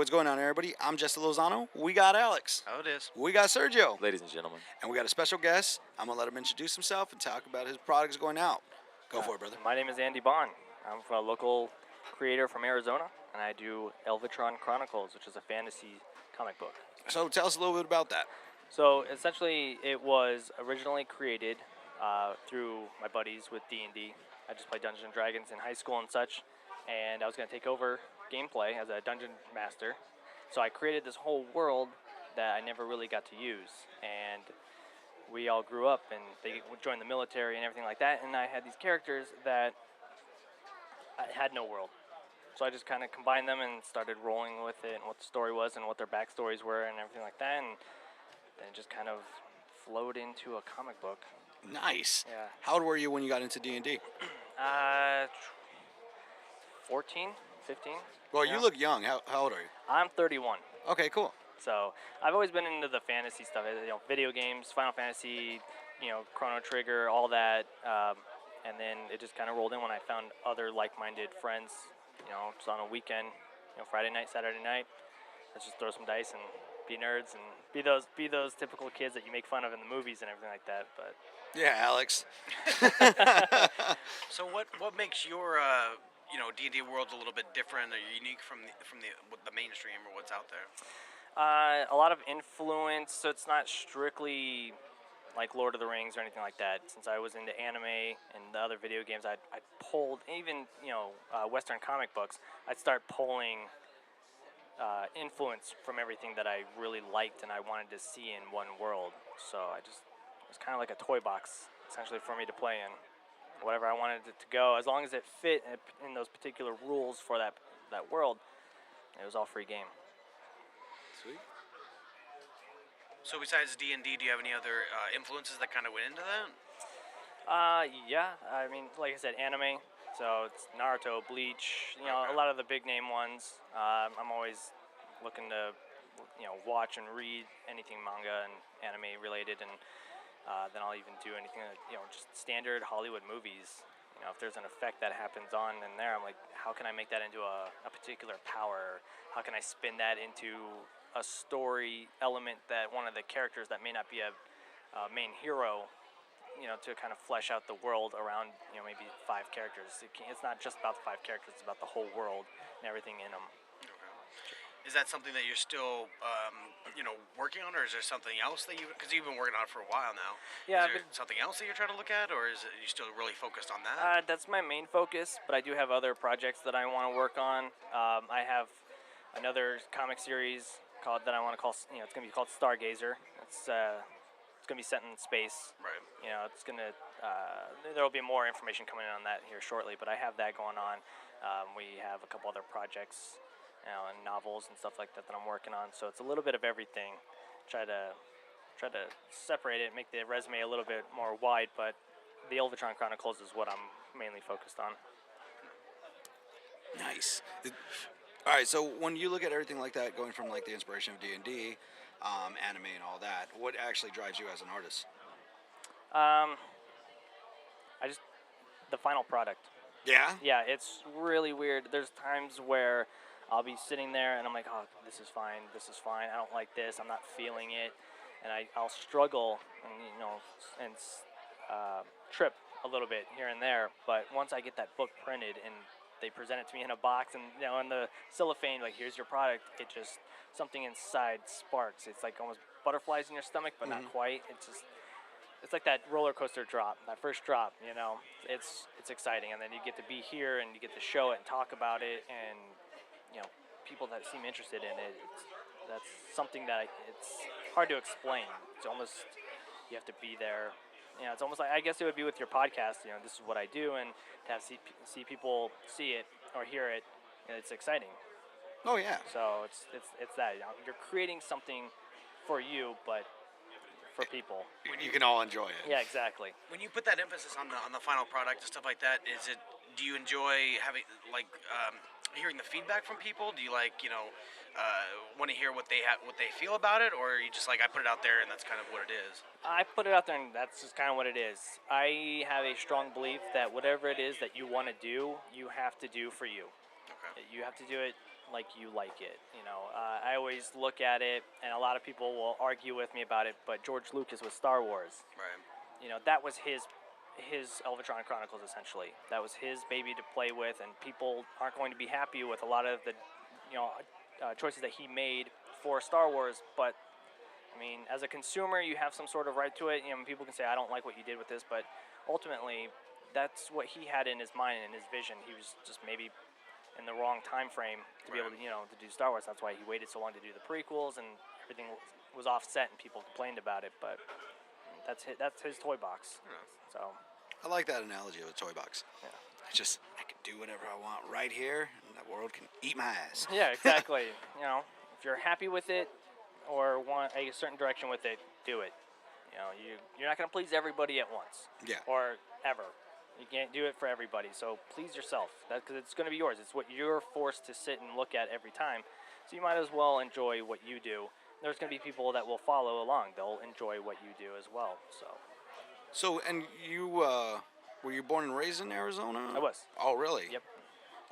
what's going on, everybody? I'm Jesse Lozano. We got Alex. Oh, it is. We got Sergio. Ladies and gentlemen. And we got a special guest. I'm going to let him introduce himself and talk about his products going out. Go for it, brother. My name is Andy Bohn. I'm a local creator from Arizona, and I do Elvatron Chronicles, which is a fantasy comic book. So tell us a little bit about that. So essentially, it was originally created through my buddies with D&D. I just played Dungeons & Dragons in high school and such, and I was going to take over gameplay as a dungeon master. So I created this whole world that I never really got to use, and we all grew up, and they joined the military and everything like that, and I had these characters that I had no world. So I just kind of combined them and started rolling with it and what the story was and what their backstories were and everything like that, and then it just kind of flowed into a comic book. Nice. Yeah. How old were you when you got into D&D? 14, 15. Well, you look young. How old are you? I'm 31. Okay, cool. So I've always been into the fantasy stuff, video games, Final Fantasy, Chrono Trigger, all that. And then it just kind of rolled in when I found other like-minded friends, just on a weekend, Friday night, Saturday night. Let's just throw some dice and be nerds and be those typical kids that you make fun of in the movies and everything like that. But yeah, Alex. So what makes your D&D world a little bit different or unique from the mainstream or what's out there? A lot of influence, so it's not strictly like Lord of the Rings or anything like that. Since I was into anime and the other video games, I pulled, even Western comic books, I'd start pulling influence from everything that I really liked and I wanted to see in one world. So it was kind of like a toy box, essentially, for me to play in. Whatever I wanted it to go, as long as it fit in those particular rules for that world, it was all free game. Sweet. So besides D&D, do you have any other influences that kind of went into that? Yeah. I mean, like I said, anime. So it's Naruto, Bleach, a lot of the big name ones. I'm always looking to, watch and read anything manga and anime related, and then I'll even do anything that, just standard Hollywood movies. If there's an effect that happens on in there, I'm like, how can I make that into a particular power? How can I spin that into a story element that one of the characters that may not be a main hero, to kind of flesh out the world around, maybe 5 characters. It's not just about the 5 characters, it's about the whole world and everything in them. Okay. Is that something that you're still, working on, or is there something else that because you've been working on it for a while now? Yeah. Is there something else that you're trying to look at, or is you still really focused on that? That's my main focus, but I do have other projects that I want to work on. I have another comic series that I want to call, it's going to be called Stargazer. It's going to be set in space. Right. It's going to, there will be more information coming in on that here shortly, but I have that going on. We have a couple other projects, and novels and stuff like that I'm working on. So it's a little bit of everything. Try to separate it, make the resume a little bit more wide, but the Elvatron Chronicles is what I'm mainly focused on. Nice. All right, so when you look at everything like that, going from like the inspiration of D&D, anime and all that, what actually drives you as an artist? The final product. Yeah? Yeah, it's really weird. There's times where I'll be sitting there and I'm like, oh, this is fine, I don't like this, I'm not feeling it, and I'll struggle and trip a little bit here and there, but once I get that book printed and they present it to me in a box and in the cellophane, like, here's your product, it just, something inside sparks. It's like almost butterflies in your stomach, but not quite. It's like that roller coaster drop, that first drop, it's exciting, and then you get to be here and you get to show it and talk about it, and people that seem interested in it, that's something that it's hard to explain. It's almost, you have to be there. It's almost like, I guess it would be with your podcast, this is what I do, and to have see people see it or hear it, it's exciting. Oh, yeah. So it's that, you're creating something for you, but for people. You can all enjoy it. Yeah, exactly. When you put that emphasis on the final product and stuff like that, do you enjoy having, like, hearing the feedback from people? Do you want to hear what they feel about it, or are you just like, I put it out there and that's kind of what it is? I put it out there and that's just kind of what it is. I have a strong belief that whatever it is that you want to do, you have to do for you. Okay. You have to do it like you like it. I always look at it, and a lot of people will argue with me about it, but George Lucas with Star Wars, Right. that was his Elvatron Chronicles essentially. That was his baby to play with, and people aren't going to be happy with a lot of the, choices that he made for Star Wars. But I mean, as a consumer, you have some sort of right to it. People can say I don't like what you did with this, but ultimately, that's what he had in his mind and his vision. He was just maybe in the wrong time frame to be able to, to do Star Wars. That's why he waited so long to do the prequels, and everything was offset, and people complained about it. But that's his toy box. So I like that analogy of a toy box. yeah. I can do whatever I want right here, and the world can eat my ass. Yeah, exactly. If you're happy with it or want a certain direction with it, do it. You're not going to please everybody at once. Yeah. Or ever. You can't do it for everybody. So please yourself. Because it's going to be yours. It's what you're forced to sit and look at every time. So you might as well enjoy what you do. There's going to be people that will follow along. They'll enjoy what you do as well. So, and you, were you born and raised in Arizona? I was. Oh, really? Yep.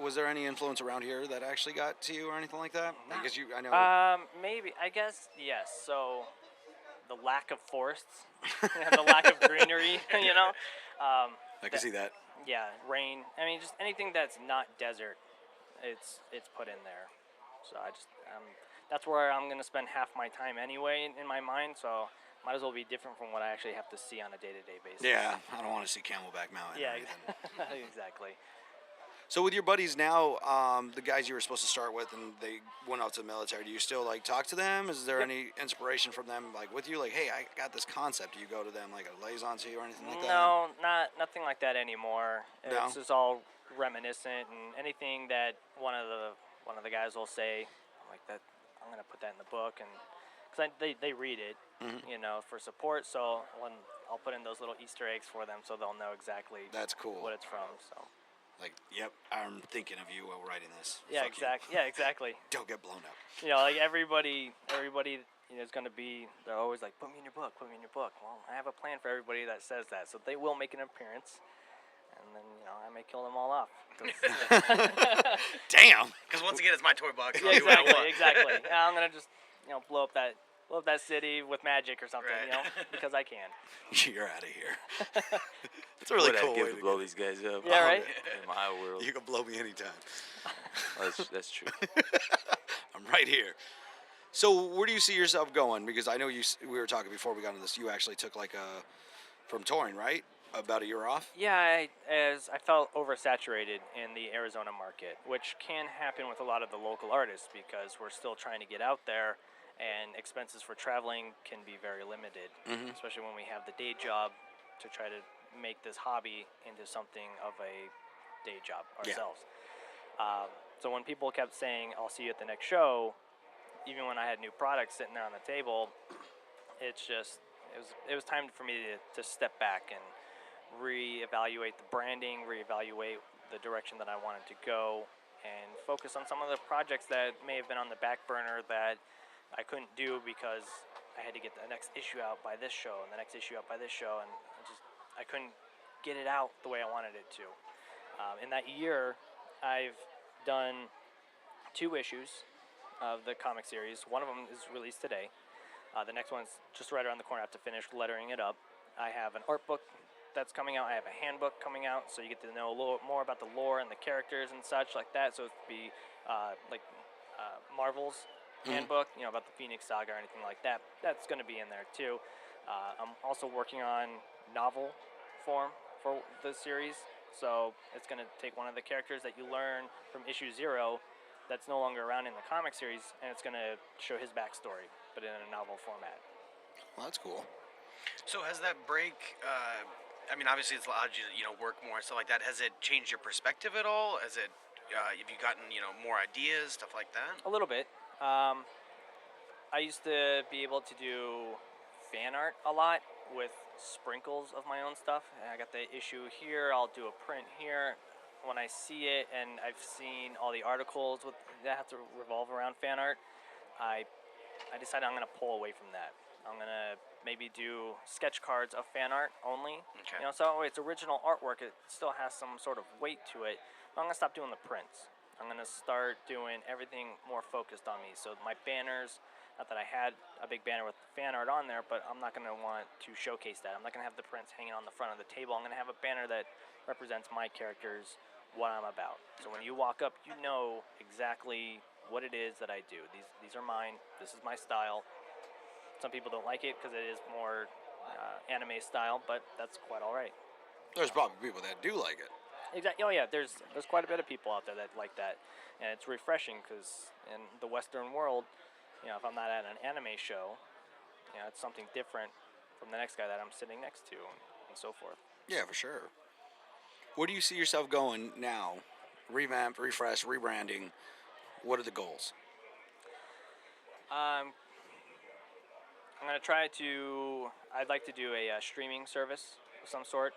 Was there any influence around here that actually got to you or anything like that? Because I know. Maybe. I guess, yes. So the lack of forests, the lack of greenery, I can see that. Yeah, rain. I mean, just anything that's not desert, it's put in there. So that's where I'm gonna spend half my time anyway in my mind. So might as well be different from what I actually have to see on a day-to-day basis. Yeah, I don't want to see Camelback Mountain. Yeah, or anything. exactly. So with your buddies now, the guys you were supposed to start with, and they went out to the military. Do you still talk to them? Is there any inspiration from them with you? Hey, I got this concept. Do you go to them a liaison to you or anything like that? No, nothing like that anymore. No? It's just all reminiscent, and anything that one of the guys will say, like that, I'm gonna put that in the book, and because they read it, for support. So when I'll put in those little Easter eggs for them, so they'll know exactly. That's cool. What it's from. So. Yep, I'm thinking of you while writing this. Yeah, exactly. Yeah, exactly. Don't get blown up. Everybody, is going to be. They're always like, put me in your book. Put me in your book. Well, I have a plan for everybody that says that, so they will make an appearance, and then I may kill them all off. Damn. Because once again, it's my toy box. And I'll do what I want. Exactly. I'm gonna just blow up that city with magic or something, Right. because I can. You're out of here. It's a really cool way to blow these guys up. Yeah, right? In my world. You can blow me anytime. That's true. I'm right here. So where do you see yourself going? Because I know we were talking before we got into this, you actually took from touring, right? About a year off? Yeah, as I felt oversaturated in the Arizona market, which can happen with a lot of the local artists because we're still trying to get out there, and expenses for traveling can be very limited, especially when we have the day job to try to make this hobby into something of a day job ourselves. Yeah. So when people kept saying, I'll see you at the next show, even when I had new products sitting there on the table, it was time for me to step back and reevaluate the branding, reevaluate the direction that I wanted to go, and focus on some of the projects that may have been on the back burner that I couldn't do because I had to get the next issue out by this show and the next issue out by this show, and I couldn't get it out the way I wanted it to. In that year, I've done 2 issues of the comic series. One of them is released today. The next one's just right around the corner. I have to finish lettering it up. I have an art book that's coming out. I have a handbook coming out, so you get to know a little more about the lore and the characters and such like that. So it'd be Marvel's handbook, about the Phoenix Saga or anything like that. That's going to be in there too. I'm also working on novel form for the series, so it's going to take one of the characters that you learn from issue 0 that's no longer around in the comic series, and it's going to show his backstory, but in a novel format. Well, that's cool. So has that break? Obviously it's allowed you to work more and stuff like that. Has it changed your perspective at all? Has it? Have you gotten more ideas, stuff like that? A little bit. I used to be able to do fan art a lot with sprinkles of my own stuff. And I got the issue here, I'll do a print here. When I see it and I've seen all the articles that have to revolve around fan art, I decided I'm going to pull away from that. I'm going to maybe do sketch cards of fan art only. Okay. So it's original artwork. It still has some sort of weight to it. But I'm going to stop doing the prints. I'm gonna start doing everything more focused on me. So my banners, not that I had a big banner with fan art on there, but I'm not gonna want to showcase that. I'm not gonna have the prints hanging on the front of the table. I'm gonna have a banner that represents my characters, what I'm about. So when you walk up, you know exactly what it is that I do. These are mine. This is my style. Some people don't like it because it is more anime style, but that's quite all right. There's probably people that do like it. Exactly. Oh yeah, there's quite a bit of people out there that like that, and it's refreshing because in the Western world, if I'm not at an anime show, it's something different from the next guy that I'm sitting next to, and so forth. Yeah, for sure. Where do you see yourself going now? Revamp, refresh, rebranding. What are the goals? I'm gonna try to. I'd like to do a streaming service of some sort,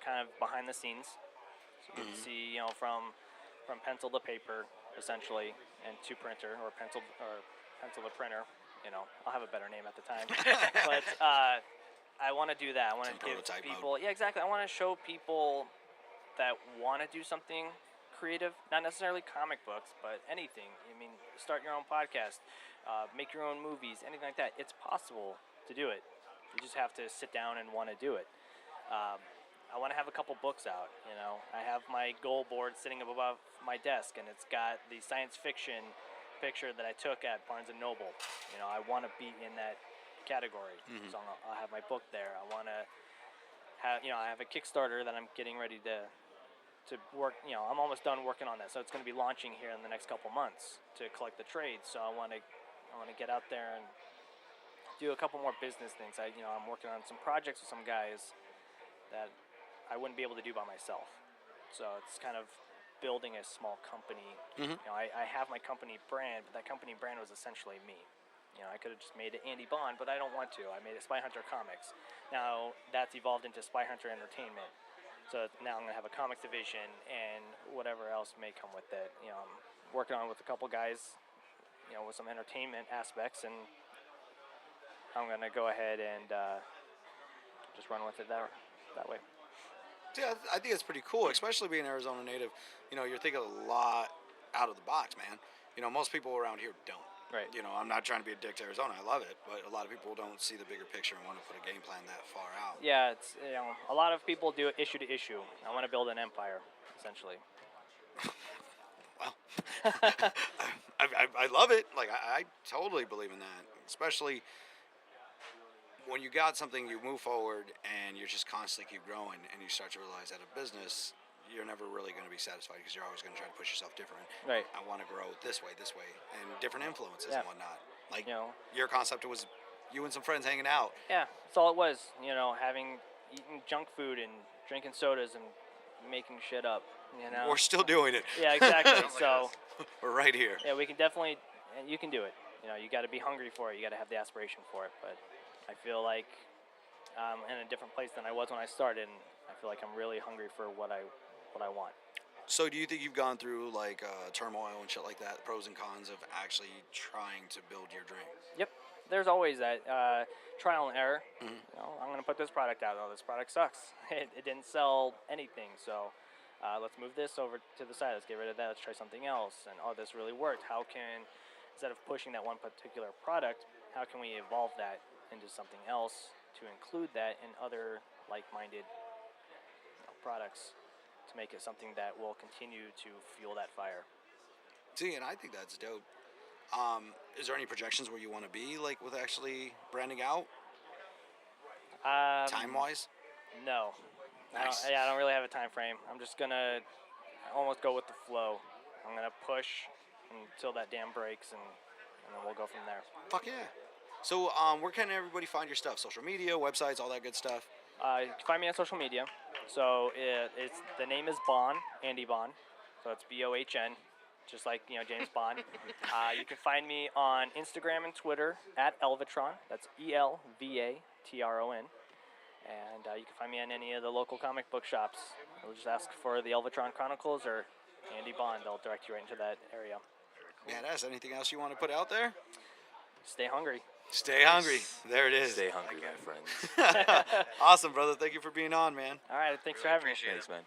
kind of behind the scenes, so you can see, from pencil to paper, essentially, and to printer or pencil to printer. I'll have a better name at the time, but I want to do that. I want to give people. Mode. Yeah, exactly. I want to show people that want to do something creative, not necessarily comic books, but anything. I mean, start your own podcast, make your own movies, anything like that. It's possible to do it. You just have to sit down and want to do it. I want to have a couple books out. I have my goal board sitting above my desk, and it's got the science fiction picture that I took at Barnes and Noble. I want to be in that category, so I'll have my book there. I want to have, I have a Kickstarter that I'm getting ready to work. I'm almost done working on that, so it's going to be launching here in the next couple months to collect the trades. So I want to get out there and do a couple more business things. I'm working on some projects with some guys that I wouldn't be able to do by myself. So it's kind of building a small company. I have my company brand, but that company brand was essentially me. I could have just made it Andy Bohn, but I don't want to. I made it Spy Hunter Comics. Now that's evolved into Spy Hunter Entertainment. So now I'm going to have a comics division and whatever else may come with it. I'm working on with a couple guys, with some entertainment aspects, and I'm going to go ahead and just run with it that way. Yeah, I think it's pretty cool, especially being an Arizona native. You're thinking a lot out of the box, man. Most people around here don't. Right. I'm not trying to be a dick to Arizona. I love it, but a lot of people don't see the bigger picture and want to put a game plan that far out. Yeah, it's a lot of people do it issue to issue. I want to build an empire, essentially. Well, I love it. Like I totally believe in that, especially when you got something, you move forward and you just constantly keep growing, and you start to realize that a business, you're never really going to be satisfied because you're always going to try to push yourself different. Right. I want to grow this way, and different influences Yeah. and whatnot. Like your concept was you and some friends hanging out. Yeah, that's all it was. Eating junk food and drinking sodas and making shit up. We're still doing it. Yeah, exactly. So we're right here. yeah, we can definitely, and you can do it. You got to be hungry for it. You got to have the aspiration for it. But I feel like I'm in a different place than I was when I started, and I feel like I'm really hungry for what I want. So do you think you've gone through like turmoil and shit like that, pros and cons of actually trying to build your dream? Yep. There's always that trial and error. I'm going to put this product out. Oh, this product sucks. It didn't sell anything. So let's move this over to the side. Let's get rid of that. Let's try something else. And this really worked. Instead of pushing that one particular product, how can we evolve that into something else to include that in other like-minded products to make it something that will continue to fuel that fire. See, and I think that's dope. Is there any projections where you want to be, like, with actually branding out? Time-wise? No. Nice. I don't really have a time frame. I'm just going to almost go with the flow. I'm going to push until that dam breaks, and then we'll go from there. Fuck yeah. So where can everybody find your stuff? Social media, websites, all that good stuff? You can find me on social media. So the name is Bohn, Andy Bohn. So it's Bohn, just like James Bond. You can find me on Instagram and Twitter at Elvatron. That's ELVATRON. And you can find me on any of the local comic book shops. You'll just ask for the Elvatron Chronicles or Andy Bohn. They'll direct you right into that area. Badass. Anything else you want to put out there? Stay hungry. Stay hungry. There it is. Stay hungry, my friends. Awesome, brother. Thank you for being on, man. All right. Thanks for having me. Appreciate it. Thanks, man.